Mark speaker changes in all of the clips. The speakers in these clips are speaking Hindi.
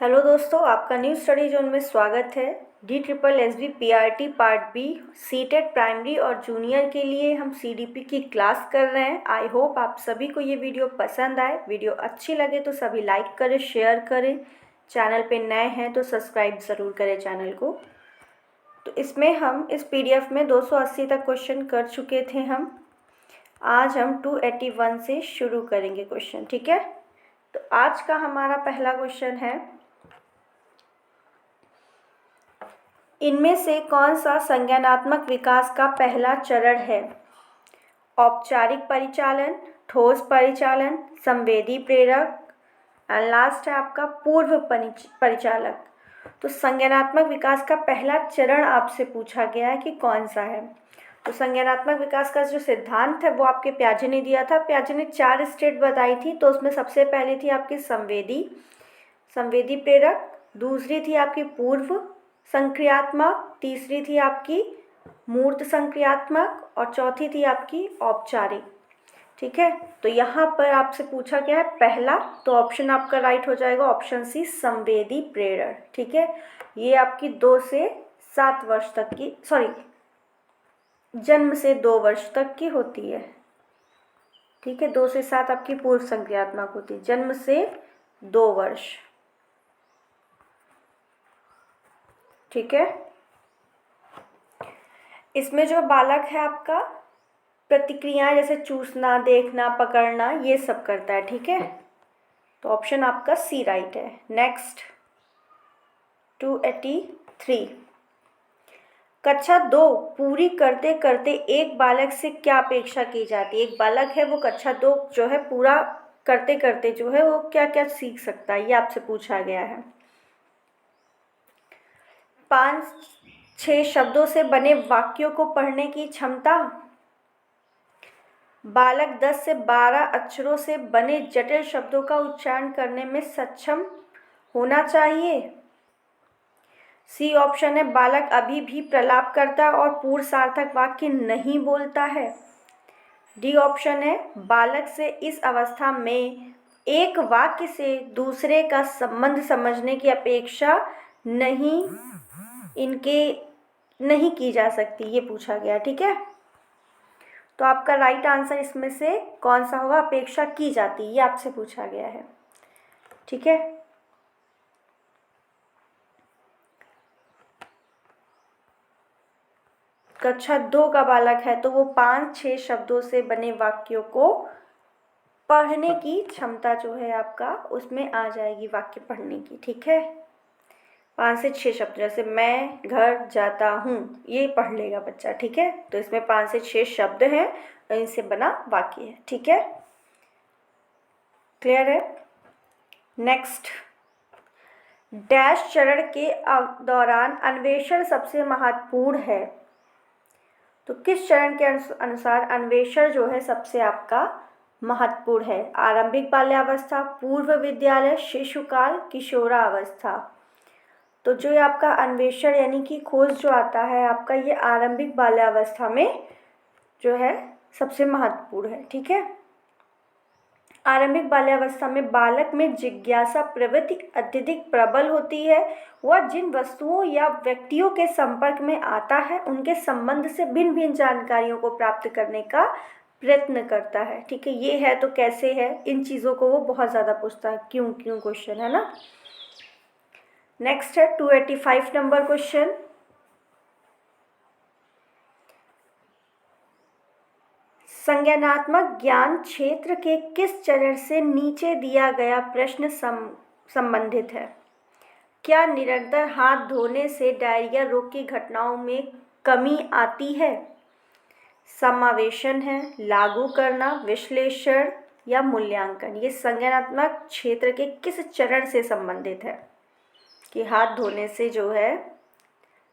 Speaker 1: हेलो दोस्तों, आपका न्यू स्टडी जोन में स्वागत है। DSSB-PRT part B CTET primary और जूनियर के लिए हम CDP की क्लास कर रहे हैं। आई होप आप सभी को ये वीडियो पसंद आए। वीडियो अच्छी लगे तो सभी लाइक करें, शेयर करें। चैनल पे नए हैं तो सब्सक्राइब ज़रूर करें चैनल को। तो इसमें हम इस PDF में 280 तक क्वेश्चन कर चुके थे। आज हम 281 से शुरू करेंगे क्वेश्चन, ठीक है। तो आज का हमारा पहला क्वेश्चन है, इनमें से कौन सा संज्ञानात्मक विकास का पहला चरण है? औपचारिक परिचालन, ठोस परिचालन, संवेदी प्रेरक एंड लास्ट है आपका पूर्व परिचालक। तो संज्ञानात्मक विकास का पहला चरण आपसे पूछा गया है कि कौन सा है। तो संज्ञानात्मक विकास का जो सिद्धांत है वो आपके प्याजे ने दिया था। प्याजे ने 4 स्टेट बताई थी। तो उसमें सबसे पहले थी आपकी संवेदी प्रेरक, दूसरी थी आपकी पूर्व संक्रियात्मक, तीसरी थी आपकी मूर्त संक्रियात्मक और चौथी थी आपकी औपचारिक, ठीक है। तो यहाँ पर आपसे पूछा गया है पहला, तो ऑप्शन आपका राइट हो जाएगा ऑप्शन सी, संवेदी प्रेरण, ठीक है। ये आपकी 2 से 7 वर्ष तक की, जन्म से 2 वर्ष तक की होती है, ठीक है। 2 से 7 आपकी पूर्व संक्रियात्मक होती है, जन्म से 2 वर्ष, ठीक है। इसमें जो बालक है आपका प्रतिक्रियाएं जैसे चूसना, देखना, पकड़ना, ये सब करता है, ठीक है। तो ऑप्शन आपका सी राइट है। नेक्स्ट 283, कक्षा 2 पूरी करते करते एक बालक से क्या अपेक्षा की जाती है? एक बालक है वो कक्षा 2 जो है पूरा करते करते जो है वो क्या क्या सीख सकता है, ये आपसे पूछा गया है। 5-6 शब्दों से बने वाक्यों को पढ़ने की क्षमता, बालक 10 से 12 अक्षरों से बने जटिल शब्दों का उच्चारण करने में सक्षम होना चाहिए। सी ऑप्शन है, बालक अभी भी प्रलाप करता है और पूर्ण सार्थक वाक्य नहीं बोलता है। डी ऑप्शन है, बालक से इस अवस्था में एक वाक्य से दूसरे का संबंध समझने की अपेक्षा नहीं की जा सकती, ये पूछा गया, ठीक है। तो आपका राइट आंसर इसमें से कौन सा होगा? अपेक्षा की जाती, ये आपसे पूछा गया है, ठीक है। कक्षा 2 का बालक है तो वो 5-6 शब्दों से बने वाक्यों को पढ़ने की क्षमता जो है आपका उसमें आ जाएगी, वाक्य पढ़ने की, ठीक है। 5 से 6 शब्द, जैसे मैं घर जाता हूँ, ये पढ़ लेगा बच्चा, ठीक है। तो इसमें 5 से 6 शब्द हैं, इनसे बना वाक्य है, ठीक है। क्लियर है। नेक्स्ट, डैश चरण के दौरान अन्वेषण सबसे महत्वपूर्ण है। तो किस चरण के अनुसार अन्वेषण जो है सबसे आपका महत्वपूर्ण है? आरंभिक बाल्यावस्था, पूर्व विद्यालय, शिशुकाल, किशोरावस्था। तो जो आपका अन्वेषण यानी कि खोज जो आता है आपका, ये आरंभिक बाल्यावस्था में जो है सबसे महत्वपूर्ण है, ठीक है। आरंभिक बाल्यावस्था में बालक में जिज्ञासा प्रवृत्ति अत्यधिक प्रबल होती है। वह जिन वस्तुओं या व्यक्तियों के संपर्क में आता है उनके संबंध से भिन्न भिन्न जानकारियों को प्राप्त करने का प्रयत्न करता है, ठीक है। ये है तो कैसे है, इन चीज़ों को वो बहुत ज़्यादा पूछता है, क्यों क्वेश्चन है ना। नेक्स्ट है 285 नंबर क्वेश्चन, संज्ञानात्मक ज्ञान क्षेत्र के किस चरण से नीचे दिया गया प्रश्न संबंधित है? क्या निरंतर हाथ धोने से डायरिया रोग की घटनाओं में कमी आती है? समावेशन है, लागू करना, विश्लेषण या मूल्यांकन। ये संज्ञानात्मक क्षेत्र के किस चरण से संबंधित है कि हाथ धोने से जो है,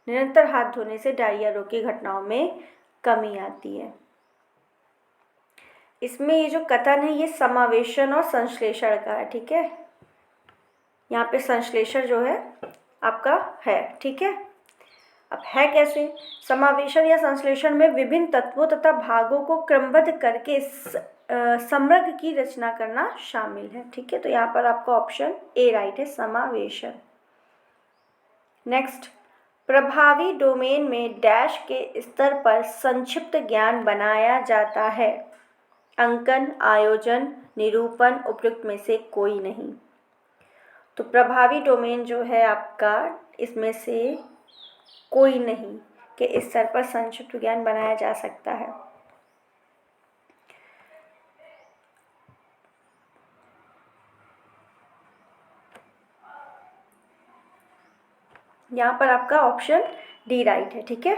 Speaker 1: निरंतर हाथ धोने से डायरिया रोग की घटनाओं में कमी आती है। इसमें ये जो कथन है ये समावेशन और संश्लेषण का है, ठीक है। यहाँ पे संश्लेषण जो है आपका है, ठीक है। अब है कैसे? समावेशन या संश्लेषण में विभिन्न तत्वों तथा भागों को क्रमबद्ध करके समग्र की रचना करना शामिल है। ठीक है, तो यहाँ पर आपका ऑप्शन ए राइट है, समावेशन। नेक्स्ट, प्रभावी डोमेन में डैश के स्तर पर संक्षिप्त ज्ञान बनाया जाता है। अंकन, आयोजन, निरूपण, उपयुक्त में से कोई नहीं। तो प्रभावी डोमेन जो है आपका, इसमें से कोई नहीं के इस स्तर पर संक्षिप्त ज्ञान बनाया जा सकता है। यहाँ पर आपका ऑप्शन डी राइट है। ठीक है,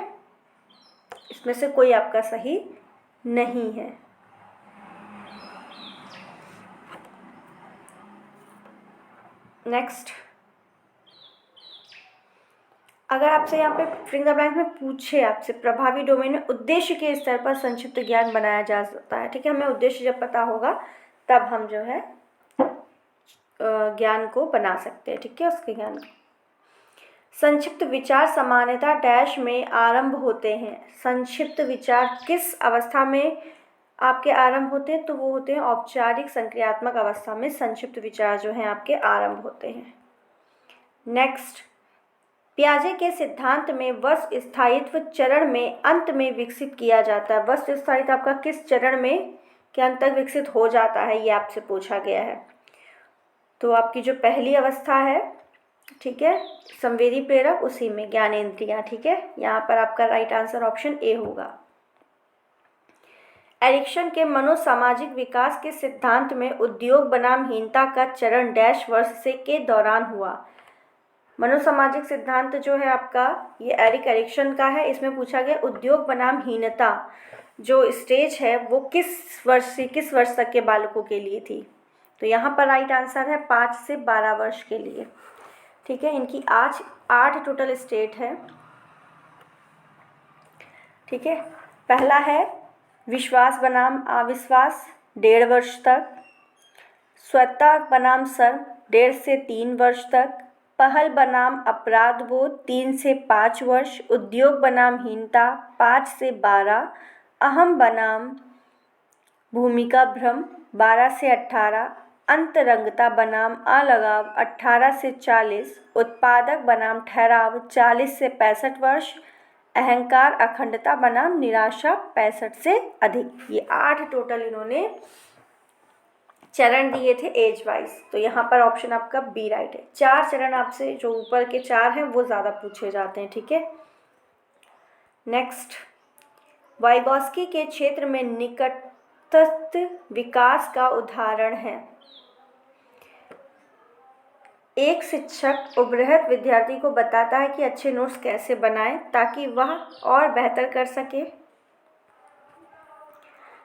Speaker 1: इसमें से कोई आपका सही नहीं है। नेक्स्ट, अगर आपसे यहाँ पे फिंग द ब्लैंक में पूछे आपसे प्रभावी डोमेन में उद्देश्य के स्तर पर संक्षिप्त ज्ञान बनाया जा सकता है। ठीक है, हमें उद्देश्य जब पता होगा तब हम जो है ज्ञान को बना सकते हैं। ठीक है, उसके ज्ञान को। संक्षिप्त विचार सामान्यतः डैश में आरंभ होते हैं। संक्षिप्त विचार किस अवस्था में आपके आरंभ होते हैं? तो वो होते हैं औपचारिक संक्रियात्मक अवस्था में संक्षिप्त विचार जो हैं आपके आरंभ होते हैं। नेक्स्ट, पियाजे के सिद्धांत में वस्तु स्थायित्व चरण में अंत में विकसित किया जाता है। वस्तु स्थायित्व आपका किस चरण में के अंत तक विकसित हो जाता है, ये आपसे पूछा गया है। तो आपकी जो पहली अवस्था है, ठीक है, संवेदी प्रेरक, उसी में ज्ञानेंद्रियां। ठीक है, यहाँ पर आपका राइट आंसर ऑप्शन ए होगा। एरिक्सन के मनोसामाजिक विकास के सिद्धांत में उद्योग बनाम हीनता का चरण डैश वर्ष से के दौरान हुआ। मनोसामाजिक सिद्धांत जो है आपका, ये एरिक्सन का है। इसमें पूछा गया उद्योग बनाम हीनता जो स्टेज है वो किस वर्ष से किस वर्ष तक के बालकों के लिए थी? तो यहाँ पर राइट आंसर है 5 से 12 वर्ष के लिए। ठीक है, इनकी आज 8 टोटल स्टेट है। ठीक है, पहला है विश्वास बनाम अविश्वास 1.5 वर्ष तक, स्वतः बनाम सर्व 1.5 से 3 वर्ष तक, पहल बनाम अपराध बोध 3 से 5 वर्ष, उद्योग बनाम हीनता 5 से 12, अहम बनाम भूमिका भ्रम 12 से 18, अंतरंगता बनाम अलगाव 18 से 40, उत्पादक बनाम ठहराव 40 से 65 वर्ष, अहंकार अखंडता बनाम निराशा 65 से अधिक। ये 8 टोटल इन्होंने चरण दिए थे एज वाइज। तो यहाँ पर ऑप्शन आपका बी राइट है। 4 चरण आपसे जो ऊपर के 4 हैं वो ज़्यादा पूछे जाते हैं। ठीक है, नेक्स्ट, वाइगॉस्की के क्षेत्र में निकटस्थ विकास का उदाहरण है। एक शिक्षक उभरत विद्यार्थी को बताता है कि अच्छे नोट्स कैसे बनाएं ताकि वह और बेहतर कर सके।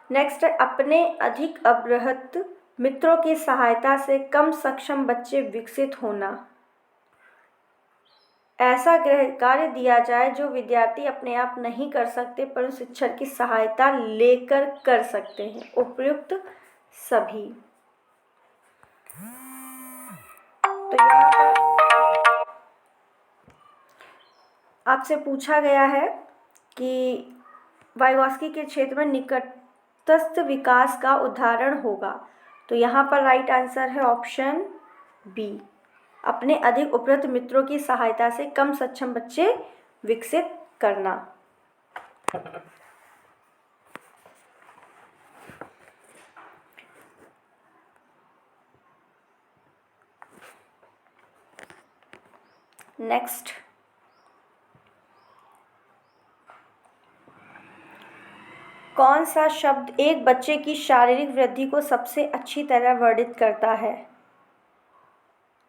Speaker 1: नेक्स्ट, अपने अधिक अभ्रहत मित्रों की सहायता से कम सक्षम बच्चे विकसित होना। ऐसा गृह कार्य दिया जाए जो विद्यार्थी अपने आप नहीं कर सकते पर शिक्षक की सहायता लेकर कर सकते हैं। उपयुक्त सभी। तो यहाँ पर आपसे पूछा गया है कि वाइगॉस्की के क्षेत्र में निकटस्थ विकास का उदाहरण होगा। तो यहाँ पर राइट आंसर है ऑप्शन बी, अपने अधिक उपरत मित्रों की सहायता से कम सक्षम बच्चे विकसित करना। नेक्स्ट, कौन सा शब्द एक बच्चे की शारीरिक वृद्धि को सबसे अच्छी तरह वर्णित करता है?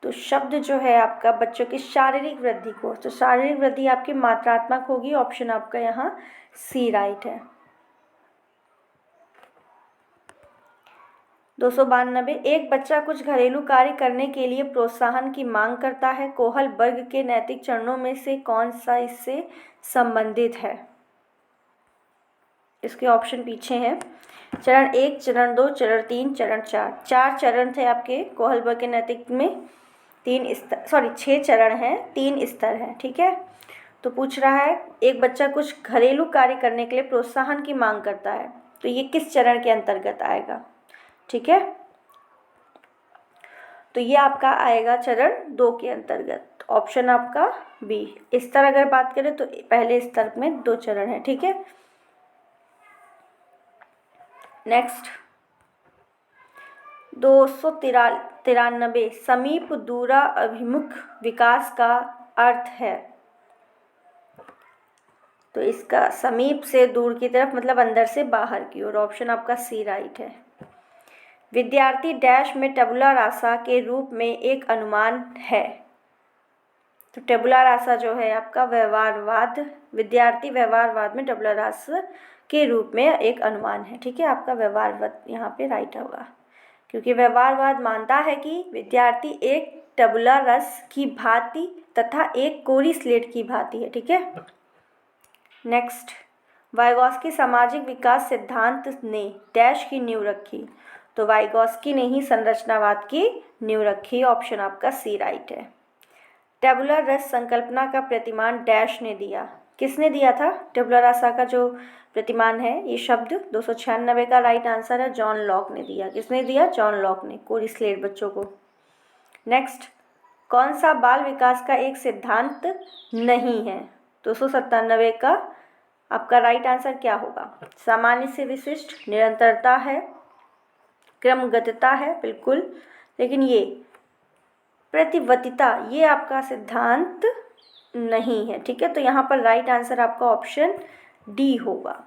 Speaker 1: तो शब्द जो है आपका बच्चों की शारीरिक वृद्धि को, तो शारीरिक वृद्धि आपकी मात्रात्मक होगी। ऑप्शन आपका यहाँ सी राइट है। 292, एक बच्चा कुछ घरेलू कार्य करने के लिए प्रोत्साहन की मांग करता है। कोहल वर्ग के नैतिक चरणों में से कौन सा इससे संबंधित है? इसके ऑप्शन पीछे हैं। चरण 1, चरण 2, चरण 3, चरण 4। 4 चरण थे आपके कोहल वर्ग के नैतिक में। 6 चरण हैं, 3 स्तर हैं। ठीक है, तो पूछ रहा है एक बच्चा कुछ घरेलू कार्य करने के लिए प्रोत्साहन की मांग करता है, तो ये किस चरण के अंतर्गत आएगा? ठीक है, तो ये आपका आएगा चरण 2 के अंतर्गत, ऑप्शन आपका बी। स्तर अगर बात करें तो पहले स्तर में 2 चरण है। ठीक है, नेक्स्ट 293 समीप दूरा अभिमुख विकास का अर्थ है। तो इसका समीप से दूर की तरफ मतलब अंदर से बाहर की ओर, ऑप्शन आपका सी राइट है। विद्यार्थी डैश में टबुला रासा के रूप में एक अनुमान है। तो टबुला रासा जो है आपका व्यवहारवाद, विद्यार्थी व्यवहारवाद में टबुला रासा के रूप में एक अनुमान है। ठीक है, आपका व्यवहारवाद यहाँ पे राइट होगा, क्योंकि व्यवहारवाद मानता है कि विद्यार्थी एक टबुला रस की भांति तथा एक कोरी स्लेट की भांति है। ठीक है, नेक्स्ट वाइगॉस्की सामाजिक विकास सिद्धांत ने डैश की नींव रखी। तो वाइगॉस्की ने ही संरचनावाद की नींव रखी, ऑप्शन आपका सी राइट है। टेबुलर रस संकल्पना का प्रतिमान डैश ने दिया। किसने दिया था? टेबुलर रासा का जो प्रतिमान है, ये शब्द 296 का राइट आंसर है, जॉन लॉक ने दिया। किसने दिया? जॉन लॉक ने, कोरी स्लेट बच्चों को। नेक्स्ट, कौन सा बाल विकास का एक सिद्धांत नहीं है? 297 का आपका राइट आंसर क्या होगा? सामान्य से विशिष्ट, निरंतरता है, क्रमगतता है, बिल्कुल, लेकिन ये प्रतिवतिता ये आपका सिद्धांत नहीं है। ठीक है, तो यहाँ पर राइट आंसर आपका ऑप्शन डी होगा।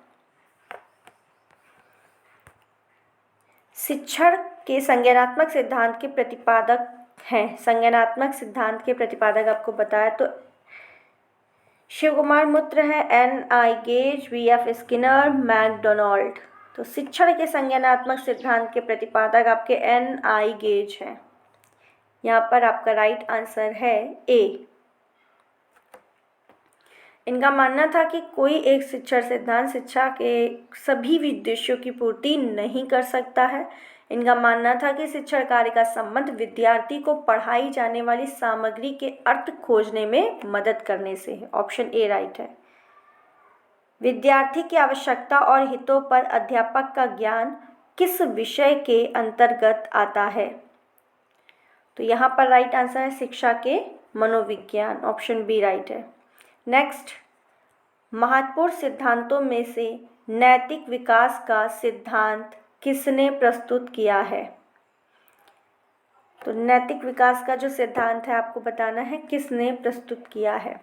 Speaker 1: शिक्षण के संज्ञानात्मक सिद्धांत के प्रतिपादक हैं। संज्ञानात्मक सिद्धांत के प्रतिपादक आपको बताया तो शिव कुमार मित्र है, N.I. Gage, V.F. Skinner, McDonald. तो शिक्षण के संज्ञानात्मक सिद्धांत के प्रतिपादक आपके N.I. गेज हैं। यहाँ पर आपका राइट आंसर है ए। इनका मानना था कि कोई एक शिक्षण सिद्धांत शिक्षा के सभी उद्देश्यों की पूर्ति नहीं कर सकता है। इनका मानना था कि शिक्षण कार्य का संबंध विद्यार्थी को पढ़ाई जाने वाली सामग्री के अर्थ खोजने में मदद करने से है, ऑप्शन ए राइट है। विद्यार्थी की आवश्यकता और हितों पर अध्यापक का ज्ञान किस विषय के अंतर्गत आता है? तो यहाँ पर राइट आंसर है शिक्षा के मनोविज्ञान, ऑप्शन बी राइट है। नेक्स्ट, महत्वपूर्ण सिद्धांतों में से नैतिक विकास का सिद्धांत किसने प्रस्तुत किया है? तो नैतिक विकास का जो सिद्धांत है आपको बताना है किसने प्रस्तुत किया है।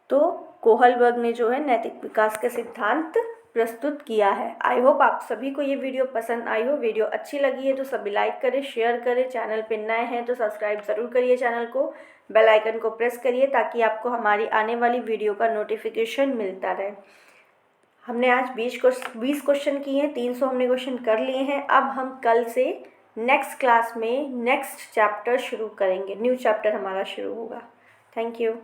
Speaker 1: तो कोहलबर्ग ने जो है नैतिक विकास का सिद्धांत प्रस्तुत किया है। आई होप आप सभी को ये वीडियो पसंद आई हो। वीडियो अच्छी लगी है तो सभी लाइक करें, शेयर करें। चैनल पे नए हैं तो सब्सक्राइब ज़रूर करिए चैनल को, बेल आइकन को प्रेस करिए ताकि आपको हमारी आने वाली वीडियो का नोटिफिकेशन मिलता रहे। हमने आज 20 क्वेश्चन किए हैं, 300 हमने क्वेश्चन कर लिए हैं। अब हम कल से नेक्स्ट क्लास में नेक्स्ट चैप्टर शुरू करेंगे, न्यू चैप्टर हमारा शुरू होगा। Thank you.